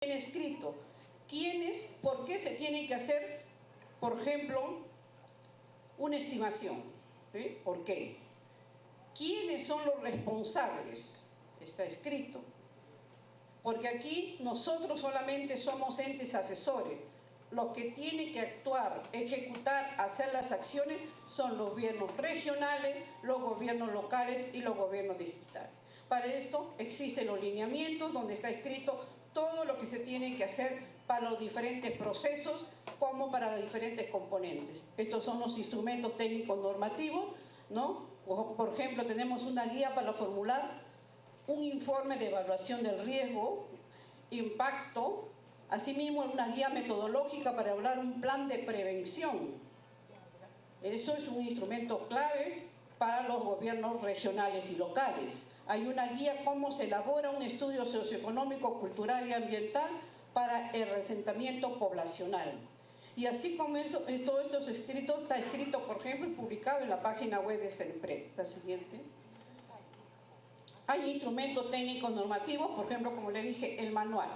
bien escrito. ¿Quiénes, por qué se tiene que hacer, por ejemplo, una estimación? ¿Sí? ¿Por qué? ¿Quiénes son los responsables? Está escrito. Porque aquí nosotros solamente somos entes asesores. Los que tienen que actuar, ejecutar, hacer las acciones son los gobiernos regionales, los gobiernos locales y los gobiernos distritales. Para esto existen los lineamientos donde está escrito todo lo que se tiene que hacer para los diferentes procesos como para los diferentes componentes. Estos son los instrumentos técnicos normativos, ¿no? Por ejemplo, tenemos una guía para formular un informe de evaluación del riesgo, impacto, asimismo una guía metodológica para elaborar un plan de prevención. Eso es un instrumento clave para los gobiernos regionales y locales. Hay una guía cómo se elabora un estudio socioeconómico, cultural y ambiental para el asentamiento poblacional. Y así como todos estos escritos, está escrito, por ejemplo, y publicado en la página web de CENPRED. La siguiente. Hay instrumentos técnicos normativos, por ejemplo, como le dije, el manual.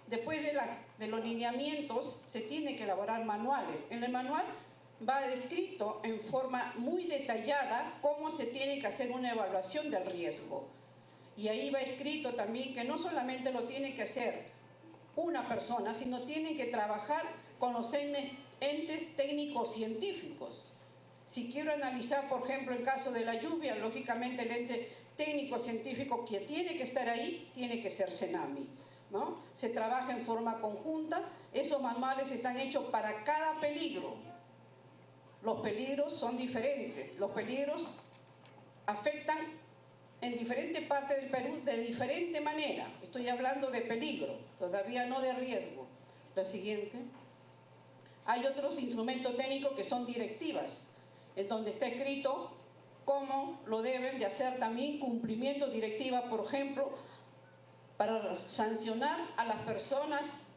Después de los lineamientos se tiene que elaborar manuales. En el manual va descrito en forma muy detallada cómo se tiene que hacer una evaluación del riesgo. Y ahí va escrito también que no solamente lo tiene que hacer una persona, sino tiene que trabajar con los entes técnicos científicos. Si quiero analizar, por ejemplo, el caso de la lluvia, lógicamente el ente técnico científico que tiene que estar ahí tiene que ser CENAMI, ¿no? Se trabaja en forma conjunta. Esos manuales están hechos para cada peligro. Los peligros son diferentes. Los peligros afectan en diferentes partes del Perú de diferente manera. Estoy hablando de peligro, todavía no de riesgo. La siguiente. Hay otros instrumentos técnicos que son directivas, en donde está escrito cómo lo deben de hacer también cumplimiento directiva, por ejemplo, para sancionar a las personas.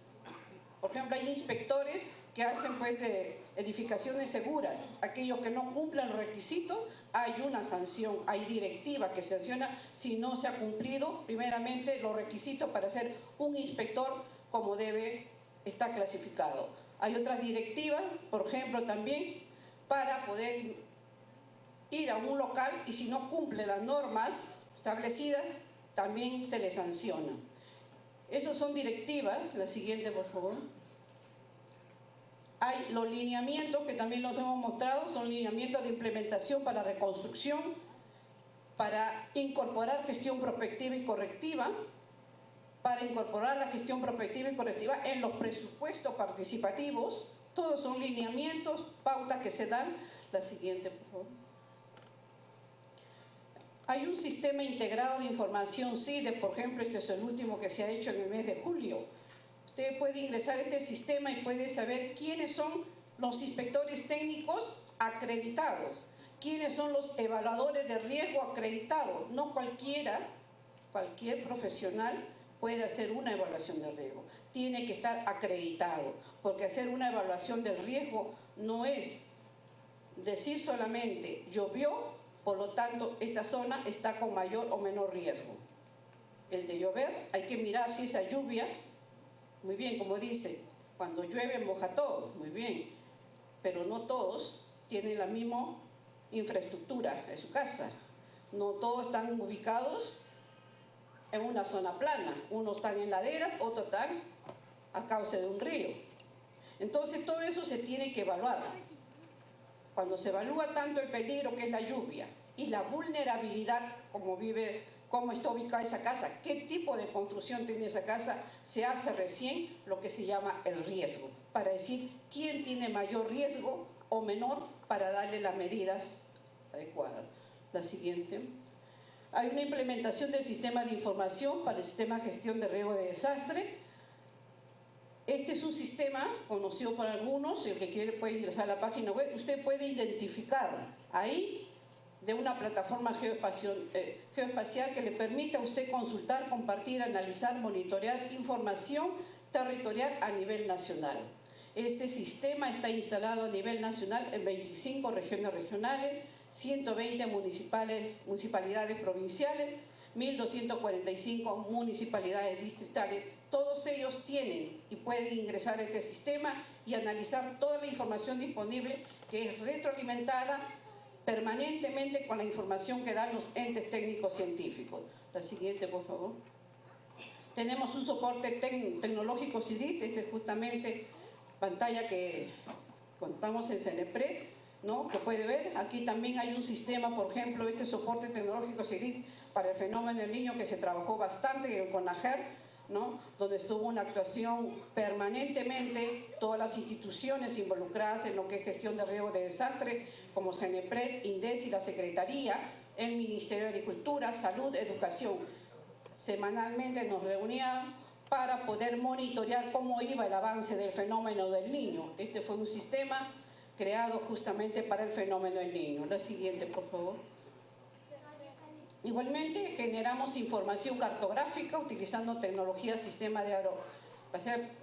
Por ejemplo, hay inspectores que hacen pues de edificaciones seguras. Aquellos que no cumplan los requisitos, hay una sanción, hay directiva que sanciona si no se ha cumplido primeramente los requisitos para ser un inspector como debe estar clasificado. Hay otras directivas, por ejemplo, también para poder ir a un local y si no cumple las normas establecidas, también se le sanciona. Esos son directivas. La siguiente, por favor. Hay los lineamientos que también los hemos mostrado, son lineamientos de implementación para reconstrucción, para incorporar gestión prospectiva y correctiva, para incorporar la gestión prospectiva y correctiva en los presupuestos participativos. Todos son lineamientos, pautas que se dan. La siguiente, por favor. Hay un sistema integrado de información CIDE, por ejemplo, este es el último que se ha hecho en el mes de julio. Usted puede ingresar a este sistema y puede saber quiénes son los inspectores técnicos acreditados, quiénes son los evaluadores de riesgo acreditados. No cualquier profesional puede hacer una evaluación de riesgo, tiene que estar acreditado, porque hacer una evaluación del riesgo no es decir solamente llovió, por lo tanto esta zona está con mayor o menor riesgo. El de llover, hay que mirar si esa lluvia, muy bien, como dice, cuando llueve moja todo, muy bien, pero no todos tienen la misma infraestructura en su casa, no todos están ubicados en una zona plana, unos están en laderas, otros están a cauce de un río. Entonces todo eso se tiene que evaluar. Cuando se evalúa tanto el peligro que es la lluvia y la vulnerabilidad, cómo está ubicada esa casa, qué tipo de construcción tiene esa casa, se hace recién lo que se llama el riesgo, para decir quién tiene mayor riesgo o menor para darle las medidas adecuadas. La siguiente. Hay una implementación del sistema de información para el sistema de gestión de riesgo de desastre. Este es un sistema conocido por algunos, el que quiere puede ingresar a la página web. Usted puede identificar ahí de una plataforma geoespacial que le permita a usted consultar, compartir, analizar, monitorear información territorial a nivel nacional. Este sistema está instalado a nivel nacional en 25 regiones regionales, 120 municipalidades provinciales, 1.245 municipalidades distritales. Todos ellos tienen y pueden ingresar a este sistema y analizar toda la información disponible, que es retroalimentada permanentemente con la información que dan los entes técnicos científicos. La siguiente, por favor. Tenemos un soporte tecnológico CIDIT, este es justamente pantalla que contamos en CENEPRED, ¿no? Que puede ver, aquí también hay un sistema, por ejemplo, este soporte tecnológico CIDIT para el fenómeno del niño, que se trabajó bastante en el CONAGER, ¿no? Donde estuvo una actuación permanentemente, todas las instituciones involucradas en lo que es gestión de riesgo de desastre, como CENEPRED, INDES y la Secretaría, el Ministerio de Agricultura, Salud, Educación. Semanalmente nos reunían para poder monitorear cómo iba el avance del fenómeno del niño. Este fue un sistema creado justamente para el fenómeno del niño. La siguiente, por favor. Igualmente, generamos información cartográfica utilizando tecnología, sistema de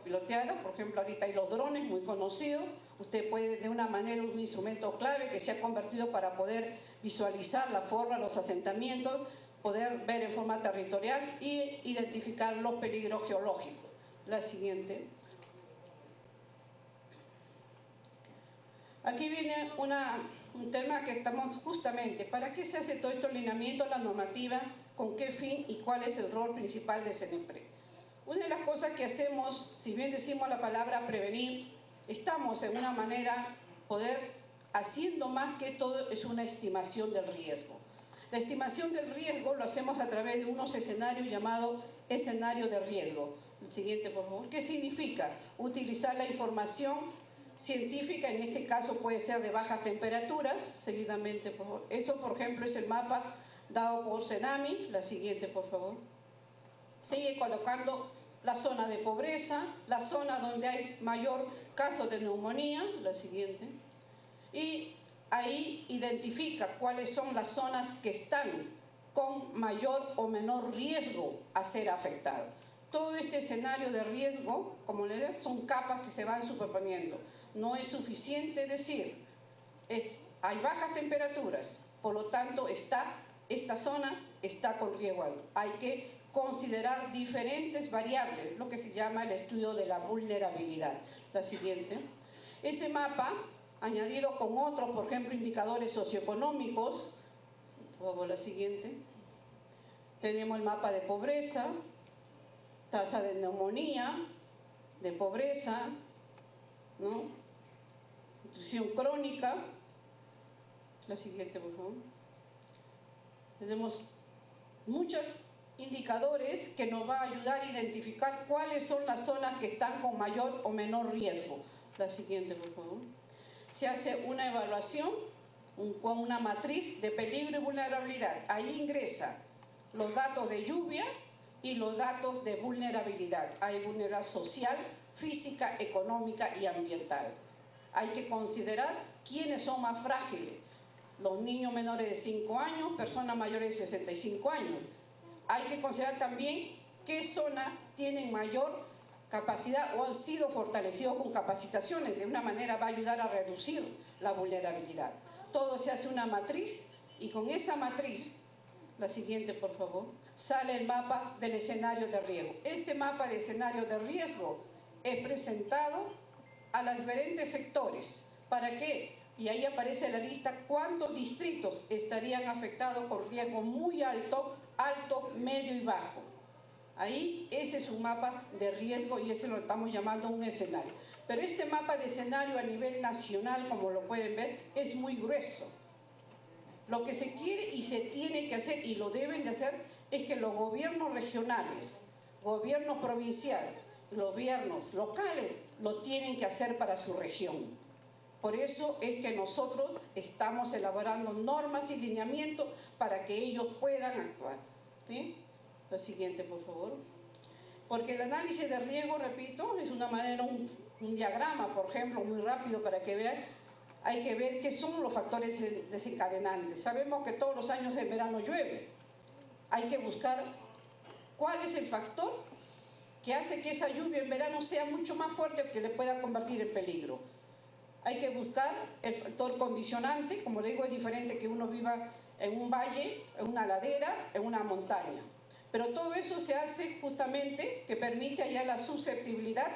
piloteada. Por ejemplo, ahorita hay los drones, muy conocidos. Usted puede, de una manera, un instrumento clave que se ha convertido para poder visualizar la forma, los asentamientos, poder ver en forma territorial y identificar los peligros geológicos. La siguiente. Aquí viene un tema que estamos justamente, ¿para qué se hace todo esto alineamiento a la normativa? ¿Con qué fin y cuál es el rol principal de CENEPRED? Una de las cosas que hacemos, si bien decimos la palabra prevenir, estamos en una manera poder, haciendo más que todo, es una estimación del riesgo. La estimación del riesgo lo hacemos a través de unos escenarios llamados escenarios de riesgo. El siguiente, por favor. ¿Qué significa? Utilizar la información científica, en este caso puede ser de bajas temperaturas, seguidamente, por favor. Eso, por ejemplo, es el mapa dado por CENAMI. La siguiente, por favor. Sigue colocando la zona de pobreza, la zona donde hay mayor caso de neumonía. La siguiente. Y ahí identifica cuáles son las zonas que están con mayor o menor riesgo a ser afectadas. Todo este escenario de riesgo, como le digo, son capas que se van superponiendo. No es suficiente decir, hay bajas temperaturas, por lo tanto esta zona está con riesgo alto. Hay que considerar diferentes variables, lo que se llama el estudio de la vulnerabilidad. La siguiente. Ese mapa, añadido con otros, por ejemplo, indicadores socioeconómicos, la siguiente. Tenemos el mapa de pobreza, tasa de neumonía, de pobreza, ¿no? Nutrición crónica. La siguiente, por favor. Tenemos muchos indicadores que nos va a ayudar a identificar cuáles son las zonas que están con mayor o menor riesgo. La siguiente, por favor. Se hace una evaluación con una matriz de peligro y vulnerabilidad. Ahí ingresa los datos de lluvia y los datos de vulnerabilidad. Hay vulnerabilidad social, física, económica y ambiental. Hay que considerar quiénes son más frágiles. Los niños menores de 5 años, personas mayores de 65 años. Hay que considerar también qué zonas tienen mayor capacidad o han sido fortalecidos con capacitaciones. De una manera va a ayudar a reducir la vulnerabilidad. Todo se hace una matriz y con esa matriz, la siguiente por favor, sale el mapa del escenario de riesgo. Este mapa de escenario de riesgo es presentado a los diferentes sectores. ¿Para qué? Y ahí aparece la lista cuántos distritos estarían afectados por riesgo muy alto, alto, medio y bajo. Ahí ese es un mapa de riesgo y ese lo estamos llamando un escenario. Pero este mapa de escenario a nivel nacional, como lo pueden ver, es muy grueso. Lo que se quiere y se tiene que hacer y lo deben de hacer es que los gobiernos regionales, gobiernos provinciales, gobiernos locales lo tienen que hacer para su región. Por eso es que nosotros estamos elaborando normas y lineamientos para que ellos puedan actuar. ¿Sí? La siguiente, por favor. Porque el análisis de riesgo, repito, es una manera, un diagrama, por ejemplo, muy rápido para que vean. Hay que ver qué son los factores desencadenantes. Sabemos que todos los años en verano llueve. Hay que buscar cuál es el factor que hace que esa lluvia en verano sea mucho más fuerte que le pueda convertir en peligro. Hay que buscar el factor condicionante, como le digo, es diferente que uno viva en un valle, en una ladera, en una montaña. Pero todo eso se hace justamente que permite hallar la susceptibilidad,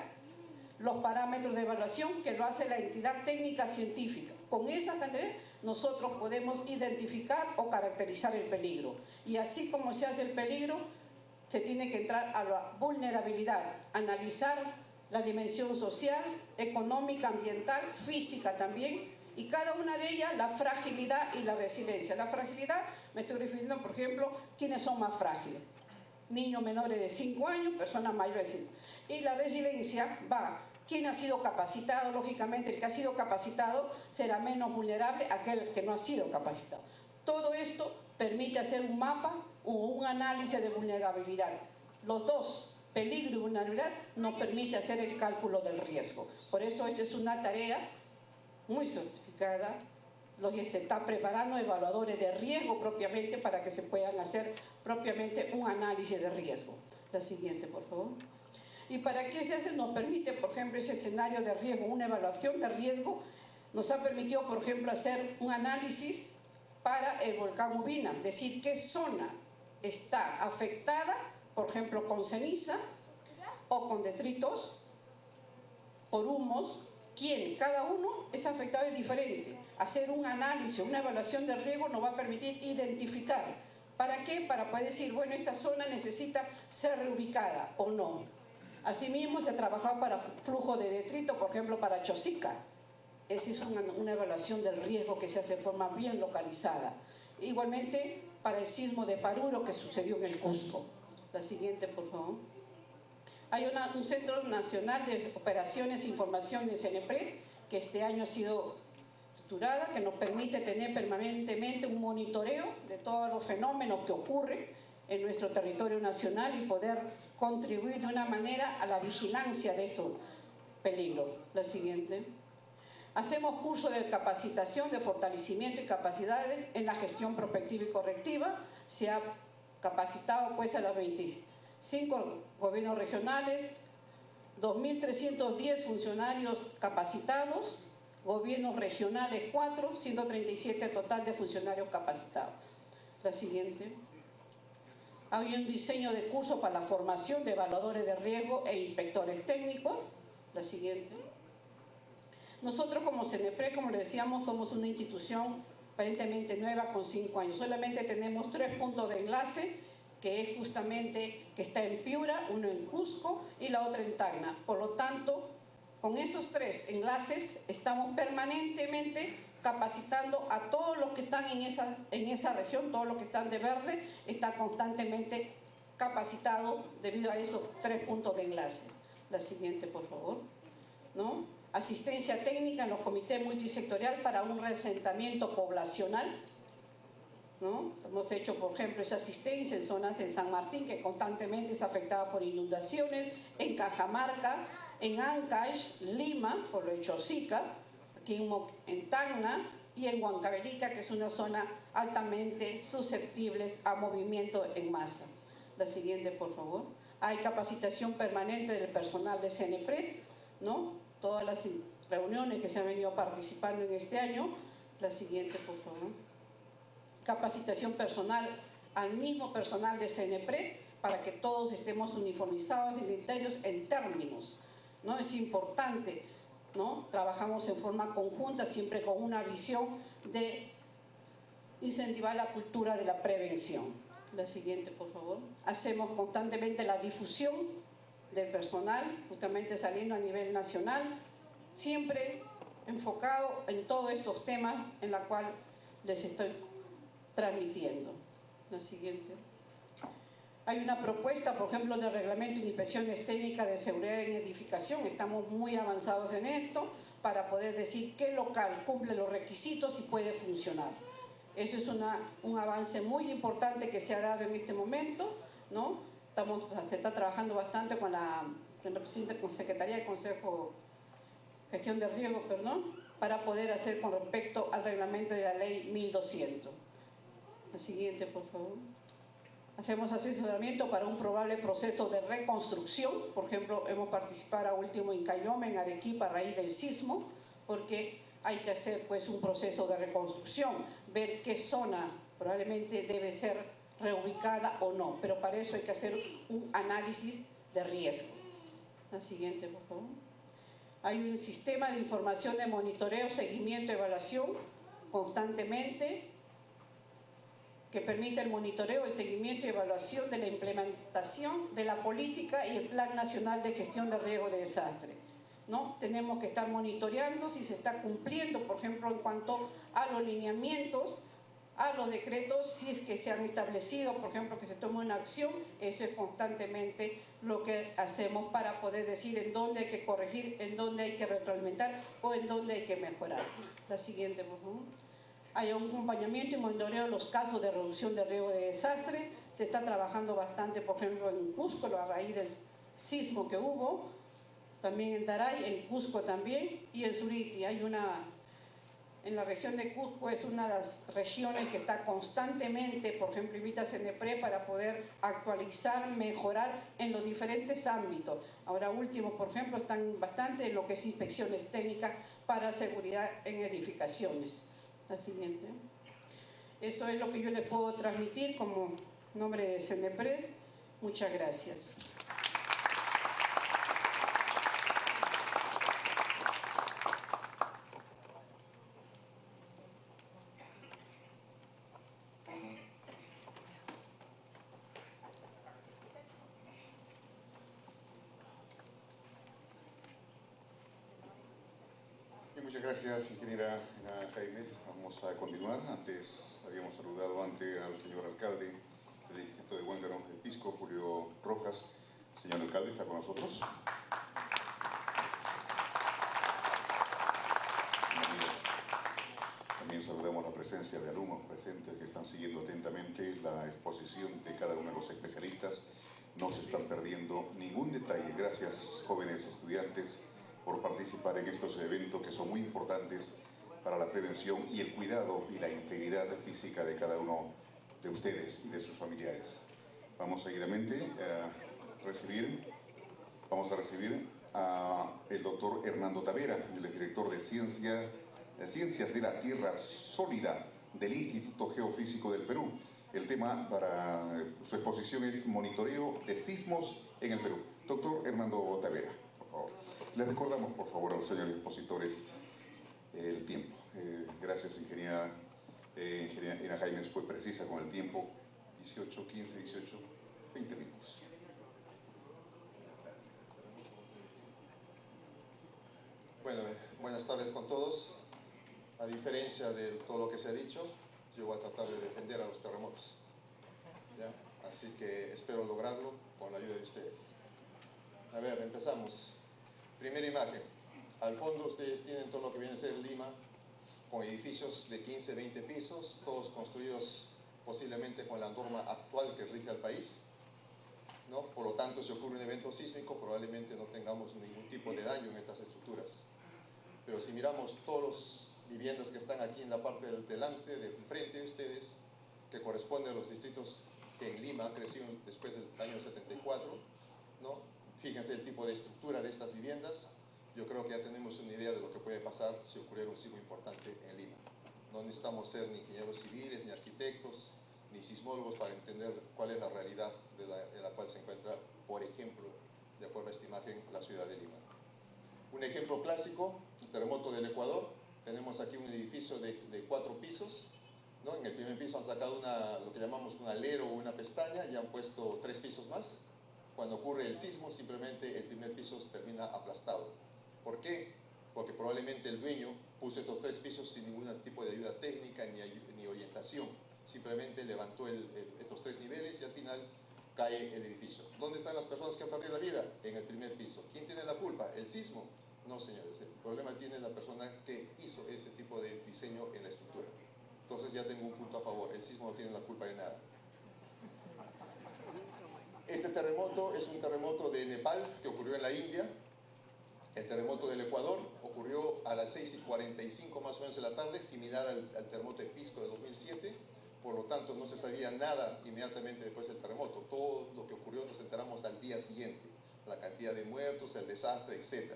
los parámetros de evaluación que lo hace la entidad técnica científica. Con esa manera nosotros podemos identificar o caracterizar el peligro. Y así como se hace el peligro, se tiene que entrar a la vulnerabilidad, analizar la dimensión social, económica, ambiental, física también, y cada una de ellas la fragilidad y la resiliencia. La fragilidad, me estoy refiriendo, por ejemplo, ¿quiénes son más frágiles? Niños menores de 5 años, personas mayores de 5. Y la resiliencia va, ¿quién ha sido capacitado? Lógicamente, el que ha sido capacitado será menos vulnerable a aquel que no ha sido capacitado. Todo esto permite hacer un mapa o un análisis de vulnerabilidad. Los dos, peligro y vulnerabilidad, nos permite hacer el cálculo del riesgo. Por eso esta es una tarea muy certificada, lo que se está preparando evaluadores de riesgo propiamente para que se puedan hacer propiamente un análisis de riesgo. La siguiente, por favor. ¿Y para qué se hace? Nos permite, por ejemplo, ese escenario de riesgo, una evaluación de riesgo, nos ha permitido, por ejemplo, hacer un análisis para el volcán Ubina, decir qué zona está afectada, por ejemplo, con ceniza o con detritos, por humos. ¿Quién? Cada uno es afectado, es diferente. Hacer un análisis, una evaluación de riesgo nos va a permitir identificar. ¿Para qué? Para poder decir, bueno, esta zona necesita ser reubicada o no. Asimismo, se ha trabajado para flujo de detrito, por ejemplo, para Chosica. Esa es una evaluación del riesgo que se hace de forma bien localizada. Igualmente, para el sismo de Paruro que sucedió en el Cusco. La siguiente, por favor. Hay un Centro Nacional de Operaciones e Información de CENEPRED, que este año ha sido estructurada, que nos permite tener permanentemente un monitoreo de todos los fenómenos que ocurren en nuestro territorio nacional y poder contribuir de una manera a la vigilancia de estos peligros. La siguiente. Hacemos cursos de capacitación, de fortalecimiento y capacidades en la gestión prospectiva y correctiva. Se ha capacitado pues a las 25 gobiernos regionales, 2.310 funcionarios capacitados, gobiernos regionales 4, 137 total de funcionarios capacitados. La siguiente. Hay un diseño de curso para la formación de evaluadores de riesgo e inspectores técnicos. La siguiente. Nosotros como CENEPRED, como le decíamos, somos una institución aparentemente nueva con 5 años. Solamente tenemos 3 puntos de enlace, que es justamente que está en Piura, uno en Cusco y la otra en Tacna. Por lo tanto, con esos 3 enlaces estamos permanentemente capacitando a todos los que están en esa región, todos los que están de verde, están constantemente capacitados debido a esos 3 puntos de enlace. La siguiente, por favor. ¿No? Asistencia técnica en los comités multisectorial para un reasentamiento poblacional, ¿no? Hemos hecho, por ejemplo, esa asistencia en zonas de San Martín, que constantemente es afectada por inundaciones, en Cajamarca, en Ancash, Lima, por lo de Chosica, aquí en Tacna y en Huancavelica, que es una zona altamente susceptible a movimiento en masa. La siguiente, por favor. Hay capacitación permanente del personal de CENEPRED, ¿no? Todas las reuniones que se han venido participando en este año. La siguiente, por favor. Capacitación personal al mismo personal de CENEPRED para que todos estemos uniformizados en criterios, en términos, ¿no? Es importante, ¿no? Trabajamos en forma conjunta, siempre con una visión de incentivar la cultura de la prevención. La siguiente, por favor. Hacemos constantemente la difusión del personal, justamente saliendo a nivel nacional, siempre enfocado en todos estos temas en la cual les estoy transmitiendo. La siguiente. Hay una propuesta, por ejemplo, de reglamento de inspecciones técnicas de seguridad en edificación. Estamos muy avanzados en esto para poder decir qué local cumple los requisitos y puede funcionar. Eso es un avance muy importante que se ha dado en este momento, ¿no? Se está trabajando bastante con la Secretaría de Consejo, Gestión de Riesgo, para poder hacer con respecto al reglamento de la ley 1200. La siguiente, por favor. Hacemos asesoramiento para un probable proceso de reconstrucción. Por ejemplo, hemos participado a último en Cayoma, en Arequipa, a raíz del sismo, porque hay que hacer pues un proceso de reconstrucción, ver qué zona probablemente debe ser reubicada o no, pero para eso hay que hacer un análisis de riesgo. La siguiente, por favor. Hay un sistema de información de monitoreo, seguimiento, evaluación constantemente que permite el monitoreo, el seguimiento y evaluación de la implementación de la política y el Plan Nacional de Gestión de Riesgo de Desastre, ¿no? Tenemos que estar monitoreando si se está cumpliendo, por ejemplo, en cuanto a los lineamientos, a los decretos, si es que se han establecido, por ejemplo, que se tome una acción. Eso es constantemente lo que hacemos para poder decir en dónde hay que corregir, en dónde hay que retroalimentar o en dónde hay que mejorar. La siguiente, por favor. Hay un acompañamiento y monitoreo de los casos de reducción de riesgo de desastre. Se está trabajando bastante, por ejemplo, en Cusco, a raíz del sismo que hubo. También en Daray, en Cusco también, y en Suriti. En la región de Cusco es una de las regiones que está constantemente, por ejemplo, invita a CENEPRED para poder actualizar, mejorar en los diferentes ámbitos. Ahora último, por ejemplo, están bastante en lo que es inspecciones técnicas para seguridad en edificaciones. La siguiente. Eso es lo que yo le puedo transmitir como nombre de CENEPRED. Muchas gracias. Muchas gracias, ingeniera Jaime. Vamos a continuar. Antes habíamos saludado al señor alcalde del distrito de Huánuco de Pisco, Julio Rojas. Señor alcalde, ¿está con nosotros? También saludamos la presencia de alumnos presentes que están siguiendo atentamente la exposición de cada uno de los especialistas. No se están perdiendo ningún detalle. Gracias, jóvenes estudiantes, por participar en estos eventos que son muy importantes para la prevención y el cuidado y la integridad física de cada uno de ustedes y de sus familiares. Vamos seguidamente a recibir al doctor Hernando Tavera, el director de Ciencias de la Tierra Sólida del Instituto Geofísico del Perú. El tema para su exposición es monitoreo de sismos en el Perú. Doctor Hernando Tavera, por favor. Les recordamos, por favor, a los señores expositores el tiempo. Gracias, ingeniera Jaime, fue precisa con el tiempo. 18, 15, 18, 20 minutos. Bueno, buenas tardes con todos. A diferencia de todo lo que se ha dicho, yo voy a tratar de defender a los terremotos, ¿ya? Así que espero lograrlo con la ayuda de ustedes. A ver, empezamos. Primera imagen. Al fondo ustedes tienen todo lo que viene a ser Lima, con edificios de 15, 20 pisos, todos construidos posiblemente con la norma actual que rige al país, ¿no? Por lo tanto, si ocurre un evento sísmico, probablemente no tengamos ningún tipo de daño en estas estructuras. Pero si miramos todas las viviendas que están aquí en la parte del delante, de frente de ustedes, que corresponden a los distritos que en Lima crecieron después del año 74, ¿no? Fíjense el tipo de estructura de estas viviendas. Yo creo que ya tenemos una idea de lo que puede pasar si ocurriera un sismo importante en Lima. No necesitamos ser ni ingenieros civiles, ni arquitectos, ni sismólogos para entender cuál es la realidad en la cual se encuentra, por ejemplo, de acuerdo a esta imagen, la ciudad de Lima. Un ejemplo clásico, el terremoto del Ecuador. Tenemos aquí un edificio de 4 pisos, ¿no? En el primer piso han sacado lo que llamamos un alero o una pestaña y han puesto 3 pisos más. Cuando ocurre el sismo, simplemente el primer piso termina aplastado. ¿Por qué? Porque probablemente el dueño puso estos 3 pisos sin ningún tipo de ayuda técnica ni orientación. Simplemente levantó estos 3 niveles y al final cae el edificio. ¿Dónde están las personas que han perdido la vida? En el primer piso. ¿Quién tiene la culpa? ¿El sismo? No, señores. El problema tiene la persona que hizo ese tipo de diseño en la estructura. Entonces ya tengo un punto a favor. El sismo no tiene la culpa de nada. Este terremoto es un terremoto de Nepal que ocurrió en la India. El terremoto del Ecuador ocurrió a las 6:45 más o menos de la tarde, similar al terremoto de Pisco de 2007. Por lo tanto, no se sabía nada inmediatamente después del terremoto. Todo lo que ocurrió nos enteramos al día siguiente. La cantidad de muertos, el desastre, etc.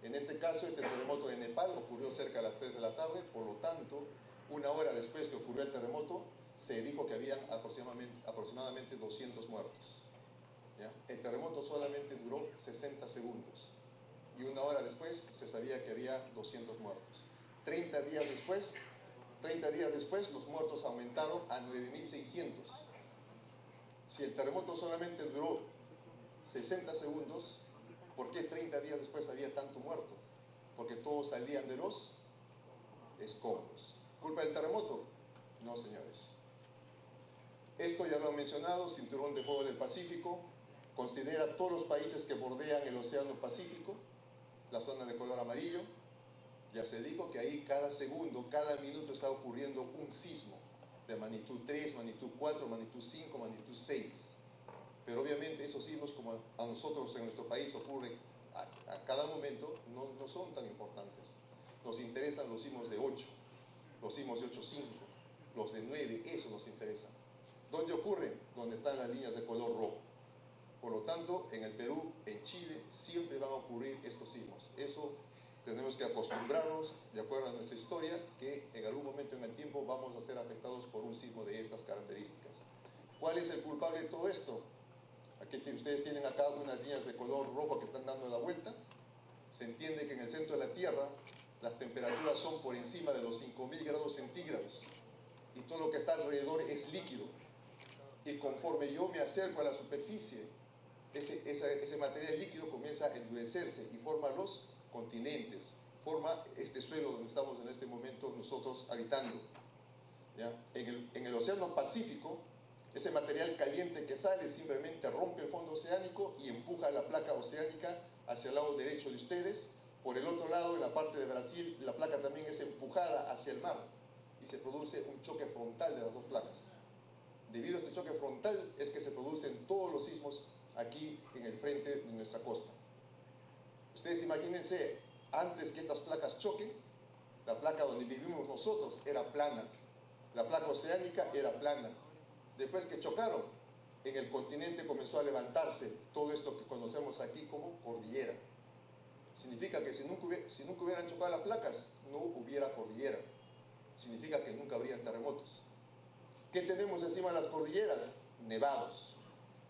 En este caso, este terremoto de Nepal ocurrió cerca de las 3 de la tarde. Por lo tanto, una hora después que ocurrió el terremoto, se dijo que habían aproximadamente 200 muertos. ¿Ya? El terremoto solamente duró 60 segundos y una hora después se sabía que había 200 muertos. 30 días después los muertos aumentaron a 9.600. Si el terremoto solamente duró 60 segundos, ¿por qué 30 días después había tanto muerto? Porque todos salían de los escombros. ¿Culpa del terremoto? No, señores. Esto ya lo han mencionado, Cinturón de Fuego del Pacífico, considera todos los países que bordean el Océano Pacífico, la zona de color amarillo. Ya se dijo que ahí cada segundo, cada minuto está ocurriendo un sismo de magnitud 3, magnitud 4, magnitud 5, magnitud 6. Pero obviamente esos sismos, como a nosotros en nuestro país ocurre a cada momento, no son tan importantes. Nos interesan los sismos de 8, los sismos de 8,5, los de 9, eso nos interesa. ¿Dónde ocurren? Donde están las líneas de color rojo. Por lo tanto, en el Perú, en Chile, siempre van a ocurrir estos sismos. Eso tenemos que acostumbrarnos, de acuerdo a nuestra historia, que en algún momento en el tiempo vamos a ser afectados por un sismo de estas características. ¿Cuál es el culpable de todo esto? Aquí ustedes tienen acá unas líneas de color rojo que están dando la vuelta. Se entiende que en el centro de la Tierra las temperaturas son por encima de los 5.000 grados centígrados y todo lo que está alrededor es líquido. Y conforme yo me acerco a la superficie, ese material líquido comienza a endurecerse y forma los continentes, forma este suelo donde estamos en este momento nosotros habitando. ¿Ya? En el Océano Pacífico, ese material caliente que sale simplemente rompe el fondo oceánico y empuja la placa oceánica hacia el lado derecho de ustedes. Por el otro lado, en la parte de Brasil, la placa también es empujada hacia el mar y se produce un choque frontal de las dos placas. Debido a este choque frontal es que se producen todos los sismos aquí en el frente de nuestra costa. Ustedes imagínense, antes que estas placas choquen, la placa donde vivimos nosotros era plana, la placa oceánica era plana. Después que chocaron, en el continente comenzó a levantarse todo esto que conocemos aquí como cordillera. Significa que si nunca hubieran chocado las placas, no hubiera cordillera. Significa que nunca habrían terremotos. ¿Qué tenemos encima de las cordilleras? Nevados.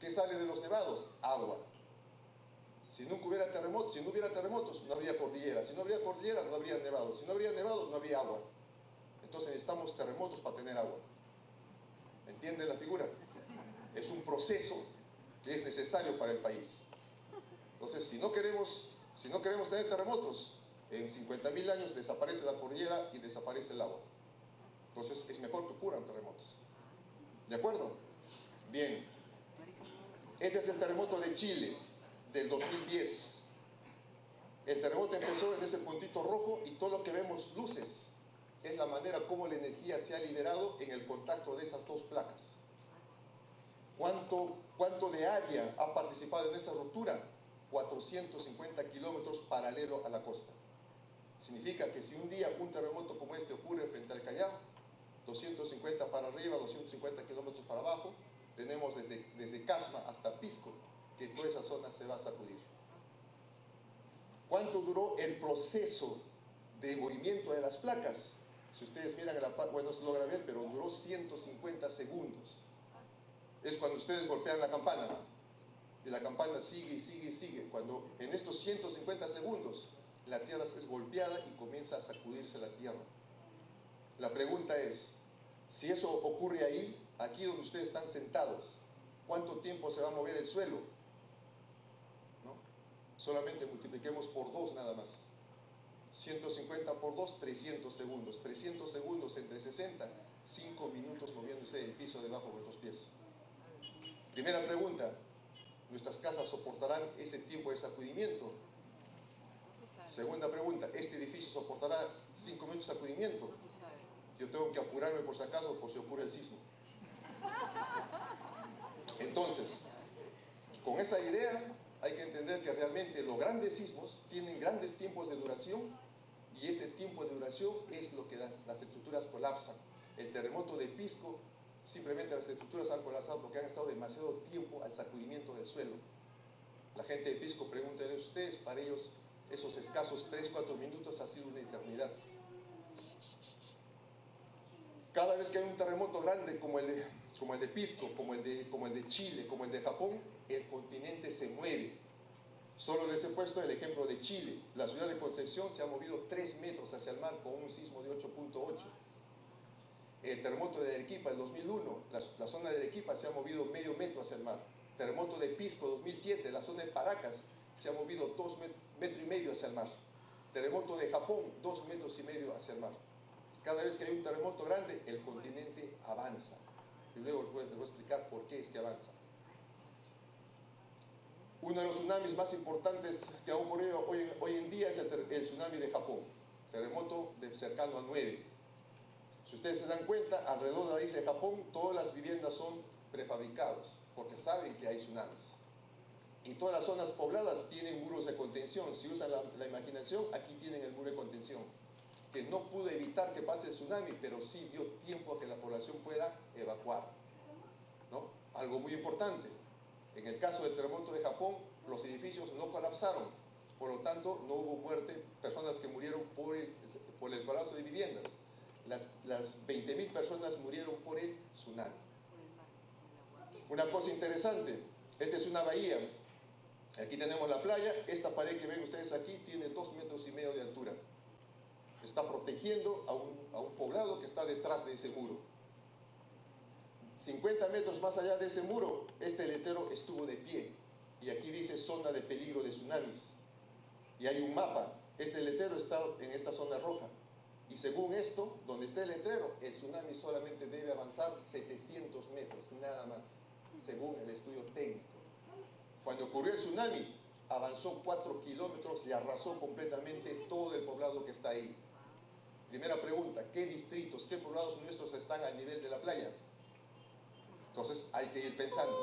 ¿Qué sale de los nevados? Agua. Si nunca hubiera terremotos, no habría cordillera. Si no habría cordillera, no habría nevados. Si no habría nevados, no habría agua. Entonces necesitamos terremotos para tener agua. ¿Entienden la figura? Es un proceso que es necesario para el país. Entonces, si no queremos tener terremotos, en 50.000 años desaparece la cordillera y desaparece el agua. Entonces, es mejor que ocurran terremotos. ¿De acuerdo? Bien. Este es el terremoto de Chile del 2010. El terremoto empezó en ese puntito rojo y todo lo que vemos luces es la manera como la energía se ha liberado en el contacto de esas dos placas. ¿Cuánto de área ha participado en esa ruptura? 450 kilómetros paralelo a la costa. Significa que si un día un terremoto como este ocurre frente al Callao, 250 para arriba, 250 kilómetros para abajo, tenemos desde Casma hasta Pisco, que toda esa zona se va a sacudir. ¿Cuánto duró el proceso de movimiento de las placas? Si ustedes miran en la parte, bueno, no se logra ver, pero duró 150 segundos. Es cuando ustedes golpean la campana, y la campana sigue y sigue y sigue. Cuando en estos 150 segundos la tierra es golpeada y comienza a sacudirse la tierra. La pregunta es, si eso ocurre ahí, aquí donde ustedes están sentados, ¿cuánto tiempo se va a mover el suelo? ¿No? Solamente multipliquemos por 2 nada más. 150 por 2, 300 segundos. 300 segundos entre 60, 5 minutos moviéndose el piso debajo de vuestros pies. Primera pregunta, ¿nuestras casas soportarán ese tiempo de sacudimiento? Segunda pregunta, ¿este edificio soportará 5 minutos de sacudimiento? Yo tengo que apurarme por si acaso, por si ocurre el sismo. Entonces, con esa idea hay que entender que realmente los grandes sismos tienen grandes tiempos de duración y ese tiempo de duración es lo que las estructuras colapsan. El terremoto de Pisco, simplemente las estructuras han colapsado porque han estado demasiado tiempo al sacudimiento del suelo. La gente de Pisco, pregúntenle a ustedes, para ellos esos escasos 3-4 minutos ha sido una eternidad. Cada vez que hay un terremoto grande como el de Pisco, como el de Chile, como el de Japón, el continente se mueve. Solo les he puesto el ejemplo de Chile. La ciudad de Concepción se ha movido 3 metros hacia el mar con un sismo de 8.8. El terremoto de Arequipa en 2001, la zona de Arequipa se ha movido medio metro hacia el mar. Terremoto de Pisco 2007, la zona de Paracas se ha movido 2,5 metros hacia el mar. Terremoto de Japón, 2,5 metros hacia el mar. Cada vez que hay un terremoto grande, el continente avanza. Y luego les voy a explicar por qué es que avanza. Uno de los tsunamis más importantes que ha ocurrido hoy en día es el tsunami de Japón. Terremoto cercano a 9. Si ustedes se dan cuenta, alrededor de la isla de Japón, todas las viviendas son prefabricados, porque saben que hay tsunamis. Y todas las zonas pobladas tienen muros de contención. Si usan la imaginación, aquí tienen el muro de contención, que no pudo evitar que pase el tsunami, pero sí dio tiempo a que la población pueda evacuar, ¿no? Algo muy importante. En el caso del terremoto de Japón, los edificios no colapsaron, por lo tanto no hubo muerte, personas que murieron por el colapso de viviendas. Las 20.000 personas murieron por el tsunami. Una cosa interesante, esta es una bahía, aquí tenemos la playa, esta pared que ven ustedes aquí tiene 2,5 metros de altura. Está protegiendo a un poblado que está detrás de ese muro. 50 metros más allá de ese muro, este letrero estuvo de pie. Y aquí dice zona de peligro de tsunamis. Y hay un mapa. Este letrero está en esta zona roja. Y según esto, donde está el letrero, el tsunami solamente debe avanzar 700 metros, nada más, según el estudio técnico. Cuando ocurrió el tsunami, avanzó 4 kilómetros y arrasó completamente todo el poblado que está ahí. Primera pregunta, ¿qué distritos, qué poblados nuestros están al nivel de la playa? Entonces hay que ir pensando.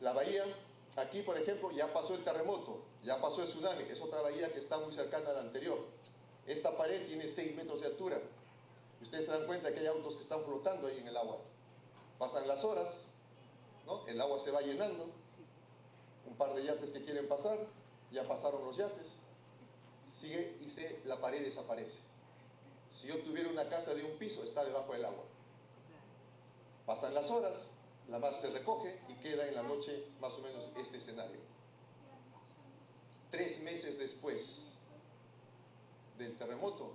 La bahía, aquí por ejemplo, ya pasó el terremoto, ya pasó el tsunami, es otra bahía que está muy cercana a la anterior. Esta pared tiene 6 metros de altura. Ustedes se dan cuenta que hay autos que están flotando ahí en el agua. Pasan las horas, ¿no? El agua se va llenando. Un par de yates que quieren pasar, ya pasaron los yates. Sigue y la pared desaparece. Si yo tuviera una casa de un piso, está debajo del agua. Pasan las horas, la mar se recoge y queda en la noche más o menos este escenario. 3 meses después del terremoto,